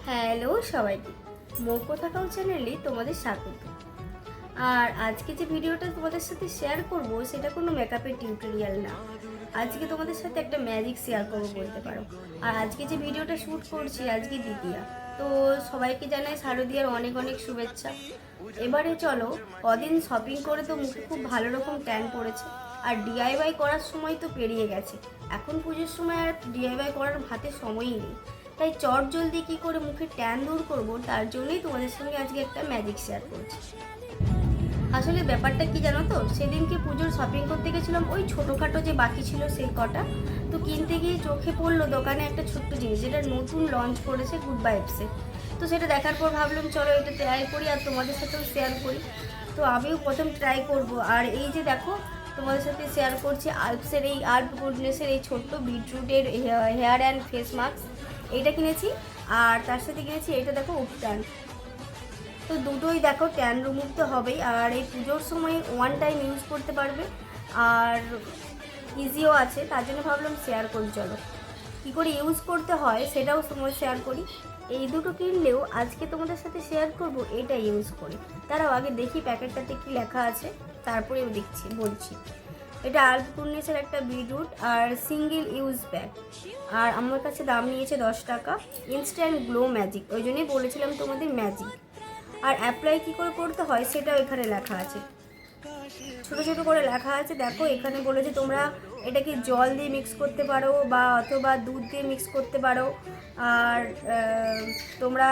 Hello সবাইকে, মৌকো থাকাও চ্যানেলে তোমাদের স্বাগত। আর আজকে যে ভিডিওটা তোমাদের সাথে শেয়ার করব সেটা কোনো মেকআপের টিউটোরিয়াল না। আজকে তোমাদের সাথে একটা ম্যাজিক শেয়ার করবো বলতে পারো। আর আজকে যে ভিডিওটা শ্যুট করছি আজকে দ্বিতীয়া, তো সবাইকে জানাই শারদীয়ার অনেক অনেক শুভেচ্ছা। এবারে চলো, কদিন শপিং করে তো মুখে খুব ভালো রকম ট্যান পড়েছে, আর ডিআইওয়াই করার সময় তো পেরিয়ে গেছে। এখন পুজোর সময় আর ডিআইওয়াই করার হাতে সময়ই নেই, তাই চট জলদি কী করে মুখের ট্যান দূর করবো তার জন্যই তোমাদের সঙ্গে আজকে একটা ম্যাজিক শেয়ার করছি। আসলে ব্যাপারটা কি জানো তো, সেদিনকে পুজোর শপিং করতে গেছিলাম, ওই ছোটোখাটো যে বাকি ছিল সেই কটা, তো কিনতে গিয়ে চোখে পড়লো দোকানে একটা ছোট্ট জিনিস যেটা নতুন লঞ্চ করেছে গুড ভাইবসে। তো সেটা দেখার পর ভাবলাম চলো এটা ট্রাই করি আর তোমাদের সাথেও শেয়ার করি। তো আমিও প্রথম ট্রাই করব। আর এই যে দেখো, তোমাদের সাথে শেয়ার করছি আল্পসের এই আল্প গুডনেসের এই ছোট্ট বিটরুটের হেয়ার অ্যান্ড ফেস মাস্ক, এইটা কিনেছি। আর তার সাথে কিনেছি এটা দেখো উপটান। তো দুটোই দেখো ট্যান রিমুভ তো হবেই, আর এই পুজোর সময় ওয়ান টাইম ইউজ করতে পারবে আর ইজিও আছে, তার জন্য ভাবলাম শেয়ার করি। চলো কী করে ইউজ করতে হয় সেটাও সময় শেয়ার করি। এই দুটো কিনলেও আজকে তোমাদের সাথে শেয়ার করব এটা ইউজ করে। তারাও আগে দেখি প্যাকেটটাতে কি লেখা আছে, তারপরেও বলছি। এটা আলপুর্নেসের একটা বিটরুট আর সিঙ্গেল ইউজ ব্যাগ, আর আমার কাছে দাম নিয়েছে 10 টাকা। ইনস্ট্যান্ট গ্লো ম্যাজিক, ওই জন্যই বলেছিলাম তোমাদের ম্যাজিক। আর অ্যাপ্লাই কী করে করতে হয় সেটাও এখানে লেখা আছে, ছোটো ছোটো করে লেখা আছে। দেখো এখানে বলেছে তোমরা এটাকে জল দিয়ে মিক্স করতে পারো বা অথবা দুধ দিয়ে মিক্স করতে পারো, আর তোমরা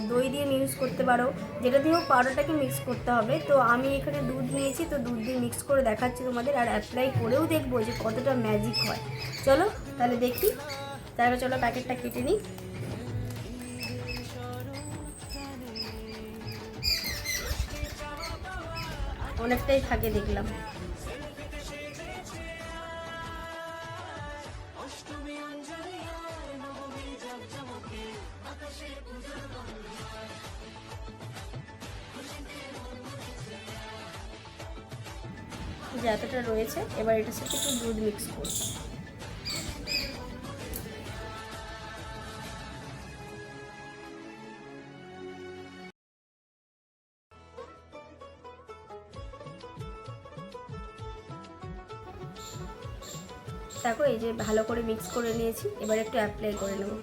দই দিয়ে মিক্স করতে পারো, যেটা দিয়েও পাউডারটাকে মিক্স করতে হবে। তো আমি এখানে দুধ নিয়েছি, তো দুধ দিয়ে মিক্স করে দেখাচ্ছি তোমাদের, আর অ্যাপ্লাই করেও দেখবো যে কতটা ম্যাজিক হয়। চলো তাহলে দেখি, তাহলে চলো প্যাকেটটা কেটে নিই। অনেকটাই থাকে দেখলাম। যে এতটা রয়েছে, এবার এটার সাথে একটু দুধ মিক্স করব। দেখো এই যে ভালো করে মিক্স করে নিয়েছি, এবার একটু অ্যাপ্লাই করে নেবো।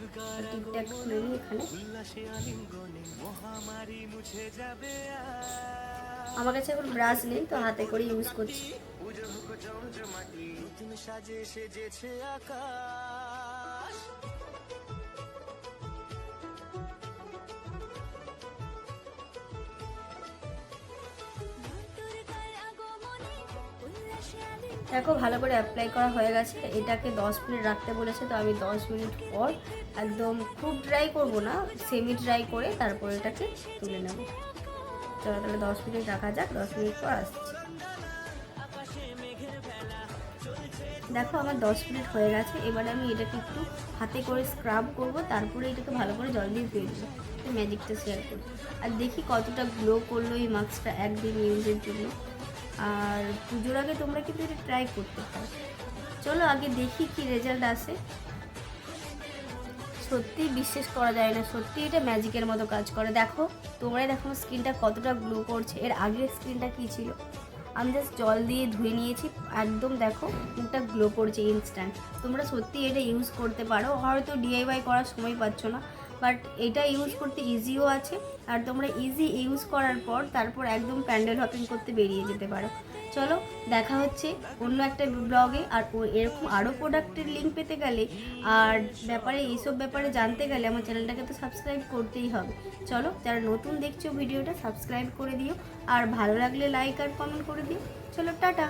টিপটা খুলে নিই এখানে। আমার কাছে এখন ব্রাশ নেই, তো হাতে করে ইউজ করছি। দেখো ভালো করে অ্যাপ্লাই করা হয়ে গেছে। এটাকে 10 মিনিট রাখতে বলেছে, তো আমি 10 মিনিট পর একদম খুব ড্রাই করব না, সেমি ড্রাই করে তারপর এটাকে তুলে নেব। চলো তাহলে 10 মিনিট রাখা যাক, 10 মিনিট পর আসছি। দেখো আমার 10 মিনিট হয়ে গেছে। এবারে আমি এটাকে একটু হাতে করে স্ক্রাব করব, তারপরে এটাকে ভালো করে জল দিয়ে ধুয়ে দেবো। ম্যাজিকটা শেয়ার করি আর দেখি কতটা গ্লো করলো এই মাস্কটা একদিন ইউজের জন্য। আর পুজোর আগে তোমরা কিন্তু এটা ট্রাই করতে পারো। চলো আগে দেখি কি রেজাল্ট আসে। সত্যি বিশ্বাস করা যায় না, সত্যি এটা ম্যাজিকের মতো কাজ করে। দেখো তোমরাই দেখো স্কিনটা কতটা গ্লো করছে। এর আগের স্কিনটা কী ছিল, আমি জাস্ট জল দিয়ে ধুয়ে নিয়েছি, একদম দেখো মুখটা গ্লো করছে ইনস্ট্যান্ট। তোমরা সত্যি এটা ইউজ করতে পারো। হয়তো ডিআইওয়াই করার সময় পাচ্ছ না, বাট এটা ইউজ করতে ইজিও আছে। আর তোমরা ইজি ইউজ করার পর তারপর একদম প্যান্ডেল হপিং করতে বেরিয়ে যেতে পারো। চলো দেখা হচ্ছে অন্য একটা ব্লগে। আর এরকম আরও প্রোডাক্টের লিঙ্ক পেতে গেলে আর এইসব ব্যাপারে জানতে গেলে আমার চ্যানেলটাকে তো সাবস্ক্রাইব করতেই হবে। চলো যারা নতুন দেখছো ভিডিওটা সাবস্ক্রাইব করে দিও, আর ভালো লাগলে লাইক আর কমেন্ট করে দিও। চলো টাটা।